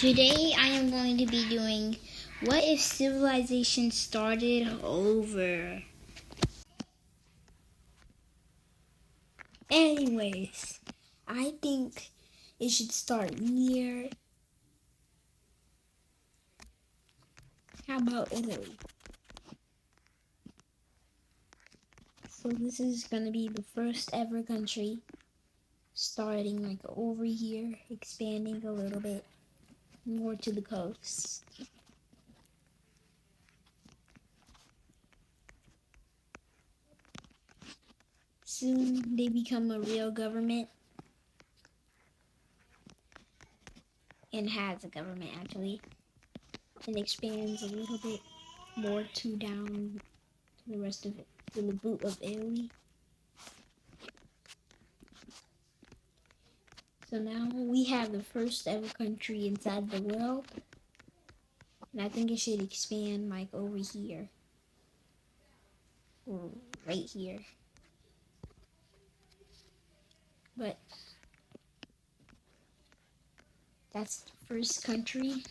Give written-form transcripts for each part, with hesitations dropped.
Today I am going to be doing what if civilization started over? Anyways, I think it should start near, how about Italy? So this is going to be the first ever country starting like over here, expanding a little bit more to the coast. Soon they become a real government, and has a government actually, and expands a little bit more to down to the rest of it, to the boot of Italy. So now we have the first ever country inside the world, and I think it should expand like over here, or right here. But that's the first country.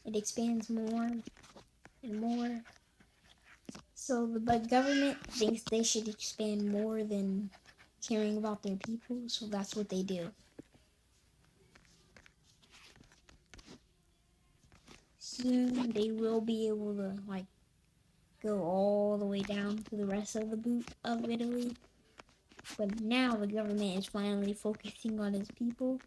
It expands more and more. So the government thinks they should expand more than caring about their people, so that's what they do. Soon they will be able to like go all the way down to the rest of the boot of Italy. But now the government is finally focusing on its people,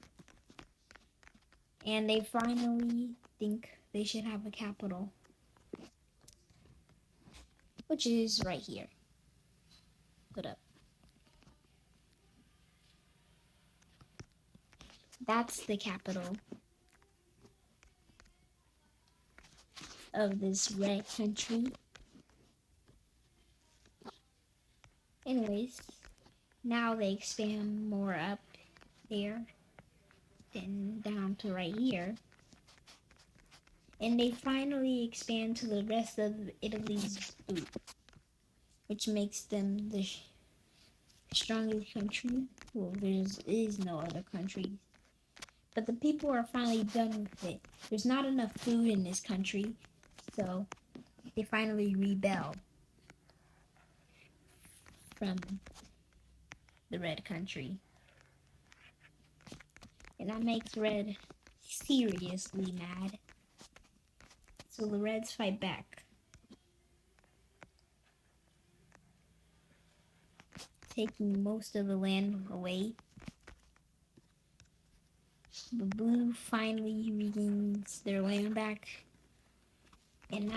and they finally think they should have a capital, which is right here. Put up. That's the capital of this red country. Anyways, now they expand more up there, then down to right here. And they finally expand to the rest of Italy's boot, which makes them the strongest country. Well, there is no other country. But the people are finally done with it. There's not enough food in this country, so they finally rebel from the red country. And that makes red seriously mad. So the reds fight back, taking most of the land away. The blue finally regains their land back, and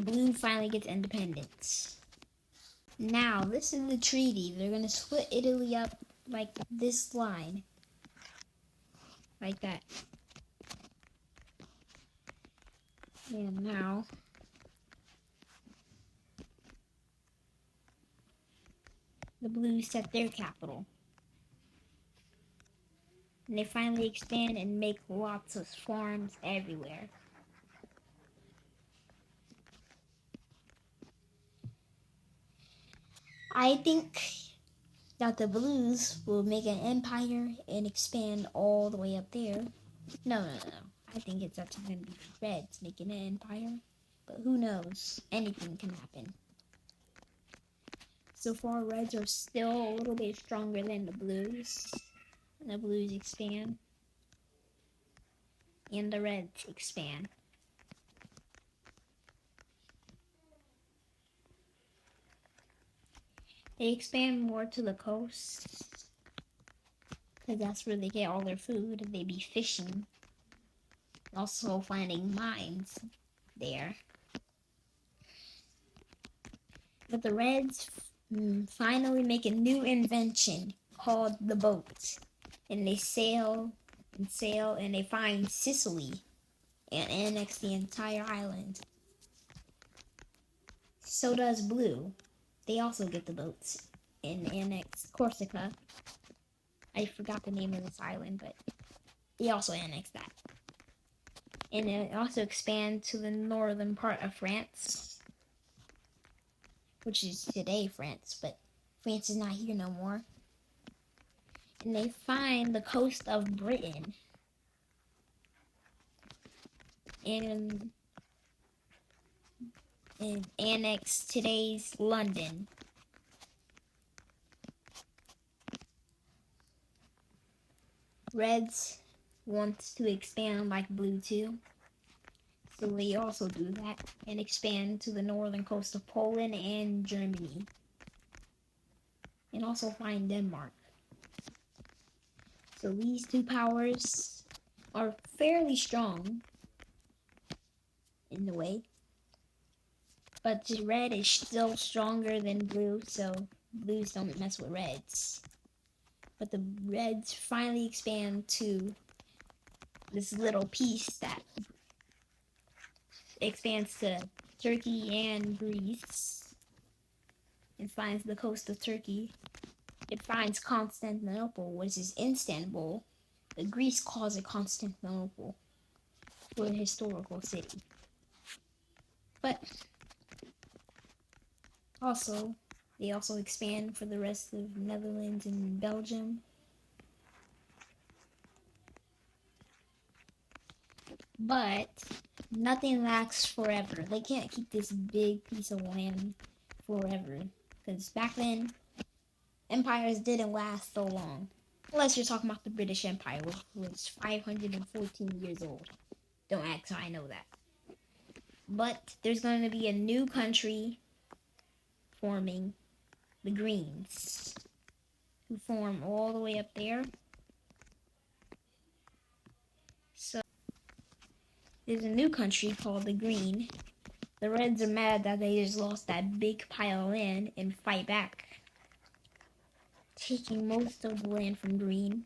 blue finally gets independence. Now, this is the treaty. They're gonna split Italy up like this line. Like that. And now, the blues set their capital. And they finally expand and make lots of farms everywhere. I think that the blues will make an empire and expand all the way up there. No. I think it's actually going to be reds making an empire. But who knows? Anything can happen. So far, reds are still a little bit stronger than the blues. And the blues expand. And the reds expand. They expand more to the coast, because that's where they get all their food. They be fishing. Also finding mines there. But the reds finally make a new invention called the boat. And they sail, and they find Sicily and annex the entire island. So does blue. They also get the boats and annex Corsica. I forgot the name of this island, but they also annex that. And it also expands to the northern part of France, which is today France, but France is not here no more. And they find the coast of Britain. and annex today's London. Reds wants to expand like blue too, so they also do that and expand to the northern coast of Poland and Germany, and also find Denmark. So these two powers are fairly strong in the way, but red is still stronger than blue, so blues don't mess with reds. But the reds finally expand to this little piece that expands to Turkey and Greece. It finds the coast of Turkey. It finds Constantinople, which is Istanbul. The Greece calls it Constantinople for a historical city. But also, they also expand for the rest of Netherlands and Belgium. But nothing lasts forever. They can't keep this big piece of land forever. Because back then, empires didn't last so long. Unless you're talking about the British Empire, which was 514 years old. Don't ask how I know that. But there's going to be a new country forming, the Greens, who form all the way up there. So there's a new country called the Green. The Reds are mad that they just lost that big pile of land and fight back, taking most of the land from Green.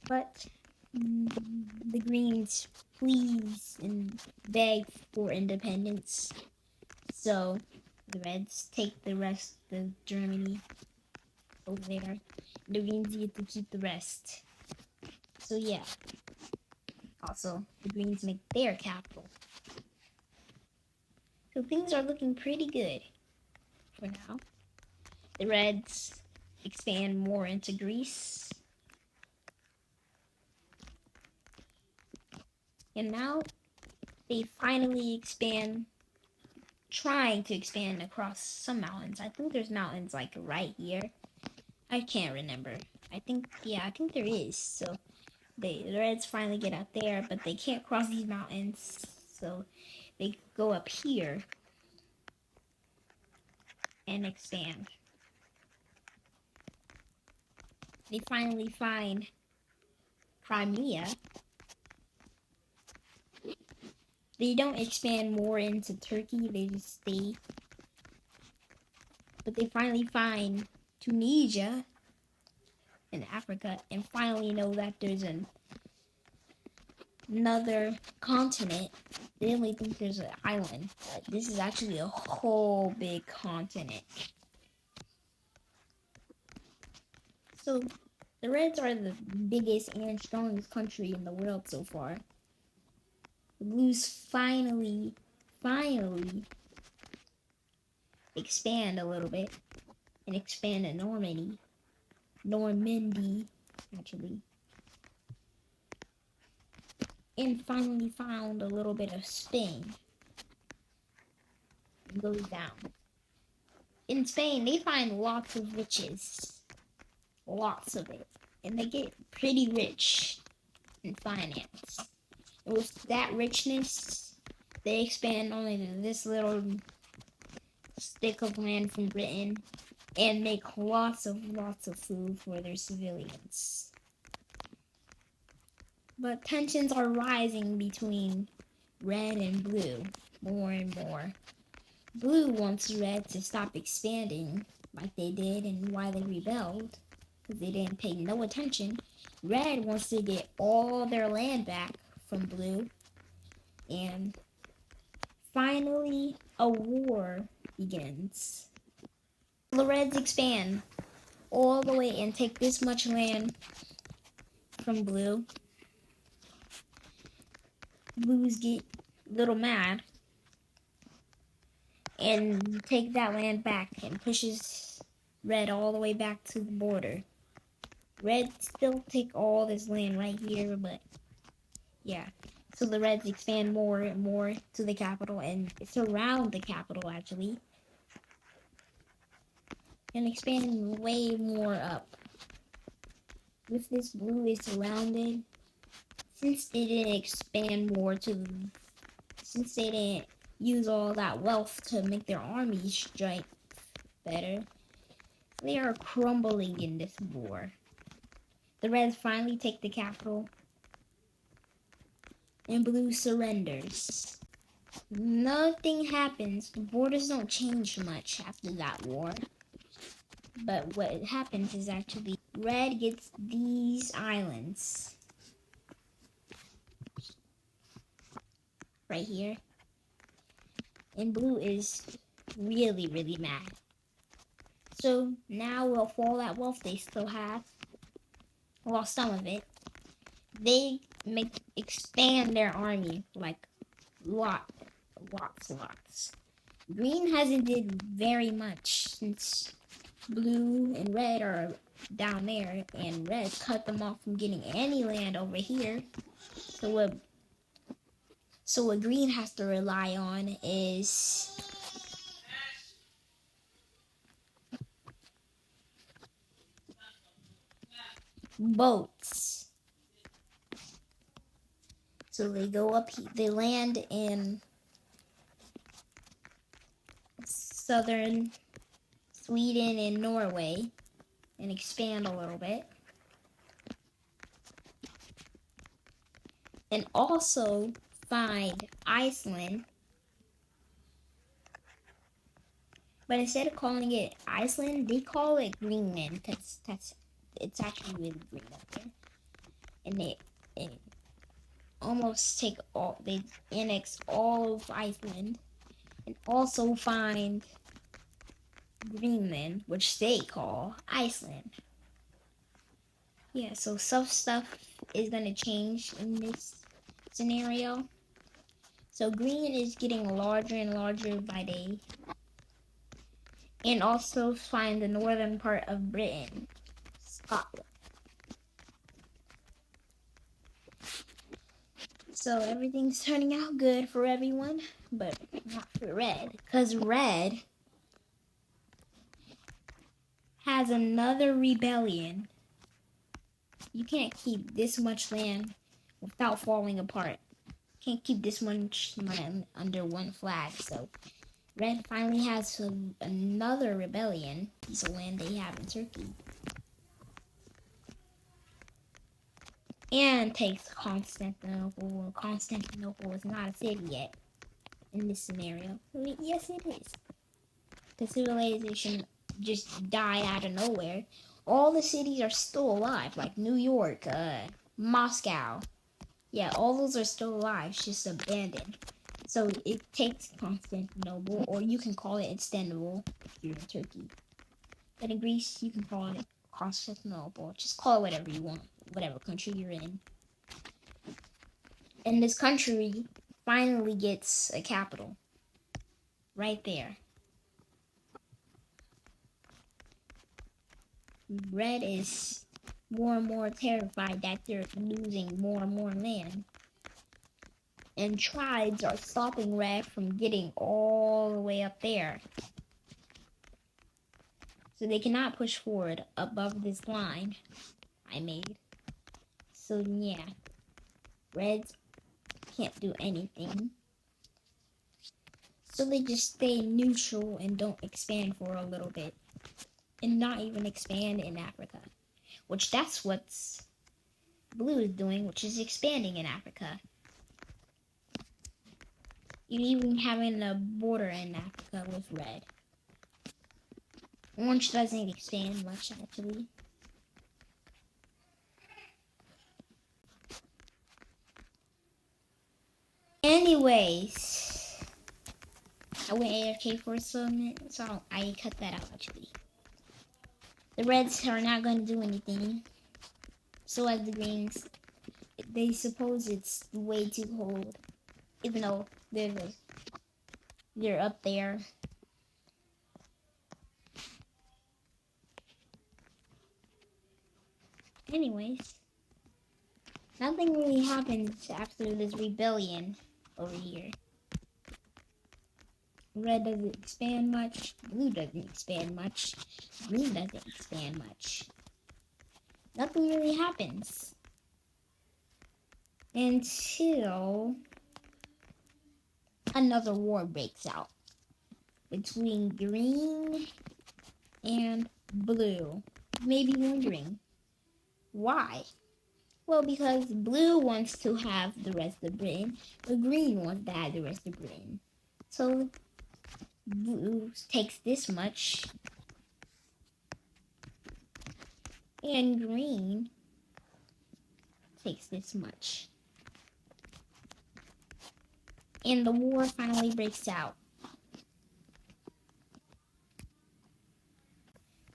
But the Greens please and beg for independence. So the Reds take the rest of Germany over there. The Greens get to keep the rest. So yeah. Also, the Greens make their capital. So things are looking pretty good for now. The Reds expand more into Greece. And now they finally expand, trying to expand across some mountains. I think there's mountains like right here. I can't remember. I think there is. So the Reds finally get out there, but they can't cross these mountains. So they go up here and expand. They finally find Crimea. They don't expand more into Turkey, they just stay. But they finally find Tunisia in Africa and finally know that there's another continent. They only think there's an island, but this is actually a whole big continent. So the Reds are the biggest and strongest country in the world so far. The Blues finally expand a little bit and expand to Normandy, actually. And finally found a little bit of Spain. It goes down. In Spain, they find lots of riches. Lots of it. And they get pretty rich in finance. And with that richness, they expand only to this little stick of land from Britain and make lots of food for their civilians. But tensions are rising between red and blue more and more. Blue wants red to stop expanding like they did and why they rebelled, because they didn't pay no attention. Red wants to get all their land back from blue, and finally a war begins. The Reds expand all the way and take this much land from blue. Blues get a little mad and take that land back and pushes red all the way back to the border. Red still take all this land right here, but yeah. So the Reds expand more and more to the capital and surround the capital actually. And expand way more up. With this blue is surrounded. Since they didn't expand more since they didn't use all that wealth to make their army strike better, they are crumbling in this war. The Reds finally take the capital, and blue surrenders. Nothing happens. The borders don't change much after that war. But what happens is actually red gets these islands right here. And blue is really, really mad. So now with all that wealth they still have, well, some of it, they expand their army like lots. Green hasn't did very much since blue and red are down there, and red cut them off from getting any land over here. So what green has to rely on is boats. So they go up, they land in southern Sweden and Norway and expand a little bit. And also find Iceland. But instead of calling it Iceland, they call it Greenland because it's actually really green up there. And they they annex all of Iceland and also find Greenland, which they call Iceland. Yeah, so some stuff is gonna change in this scenario. So green is getting larger and larger by day. And also find the northern part of Britain, Scotland. So everything's turning out good for everyone, but not for red. Because red has another rebellion. You can't keep this much land without falling apart. Can't keep this much land under one flag. So red finally has another rebellion, piece of land they have in Turkey. And takes Constantinople. Constantinople is not a city yet in this scenario. I mean, yes, it is. The civilization just died out of nowhere. All the cities are still alive, like New York, Moscow. Yeah, all those are still alive, it's just abandoned. So it takes Constantinople, or you can call it Istanbul if you're in Turkey. But in Greece, you can call it Constantinople. Just call it whatever you want, whatever country you're in. And this country finally gets a capital. Right there. Red is more and more terrified that they're losing more and more land. And tribes are stopping red from getting all the way up there. So they cannot push forward above this line I made. So yeah, reds can't do anything. So they just stay neutral and don't expand for a little bit. And not even expand in Africa. Which that's what's blue is doing, which is expanding in Africa. Even having a border in Africa with red. Orange doesn't expand much actually. Anyways, I went AFK for some minutes, so I cut that out actually. The reds are not going to do anything. So as the greens, they suppose it's way too cold, even though they're up there. Anyways, nothing really happens after this rebellion over here. Red doesn't expand much, blue doesn't expand much, green doesn't expand much. Nothing really happens until another war breaks out between green and blue. You may be wondering, why? Well, because blue wants to have the rest of Britain, but green wants to have the rest of Britain. So blue takes this much, and green takes this much. And the war finally breaks out.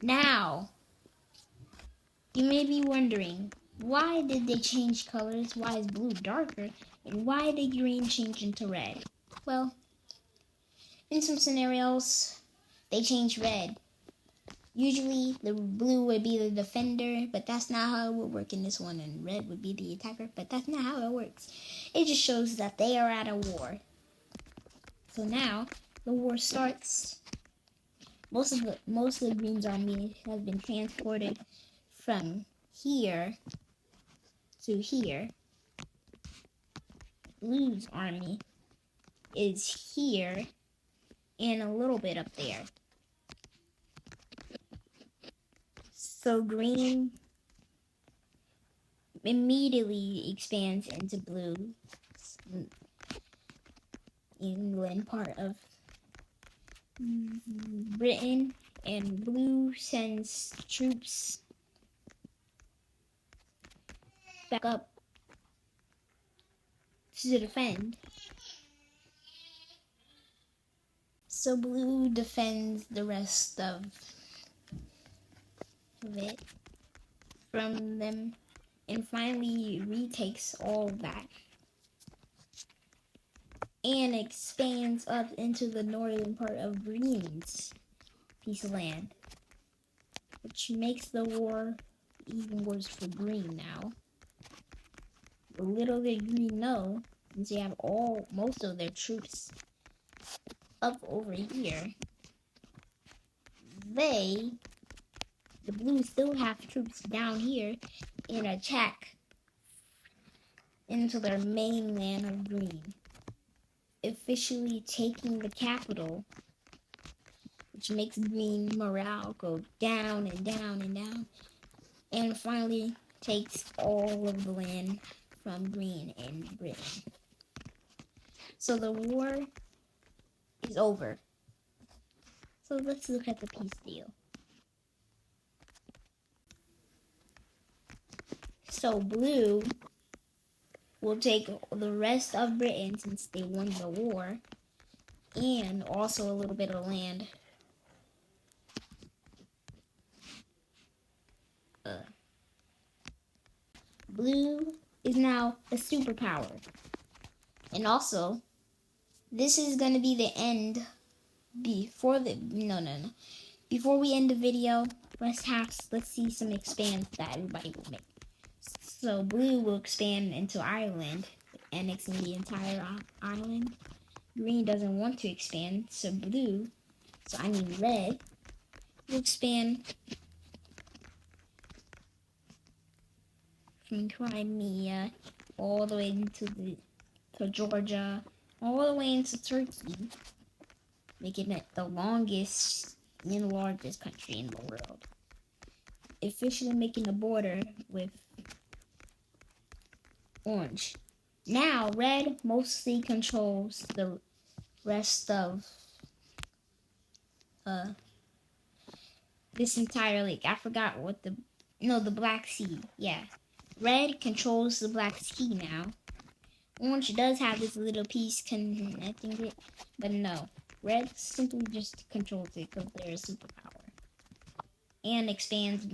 Now, you may be wondering, why did they change colors? Why is blue darker? And why did green change into red? Well, in some scenarios, they change red. Usually, the blue would be the defender, but that's not how it would work in this one. And red would be the attacker, but that's not how it works. It just shows that they are at a war. So now, the war starts. Most of the Green's army has been transported from here to here. Blue's army is here and a little bit up there. So Green immediately expands into blue. England part of Britain, and blue sends troops back up to defend. So blue defends the rest of it from them and finally retakes all that and expands up into the northern part of Green's piece of land, which makes the war even worse for Green now. The little did Green know, since they have most of their troops up over here, the Blues still have troops down here and attack into their mainland of Green, officially taking the capital, which makes Green morale go down and down and down, and finally takes all of the land from Green and Britain. So the war is over. So let's look at the peace deal. So Blue will take the rest of Britain since they won the war, and also a little bit of land. Blue is now a superpower. And also, this is going to be the end. Before we end the video, let's see some expands that everybody will make. So Blue will expand into Ireland, annexing the entire island. Green doesn't want to expand, so Red will expand from Crimea all the way to Georgia, all the way into Turkey, making it the longest and largest country in the world, officially making a border with Orange. Now, Red mostly controls the rest of this entire lake. I forgot what the Black Sea. Yeah, Red controls the Black Sea now. Orange does have this little piece connecting it, but no. Red simply just controls it because they're a superpower. And expands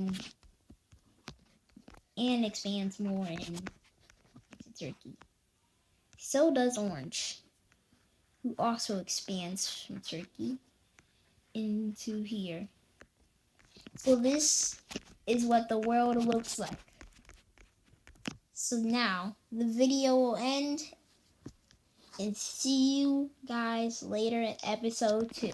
more into Turkey. So does Orange, who also expands from Turkey into here. So this is what the world looks like. So now the video will end, and see you guys later in episode 2.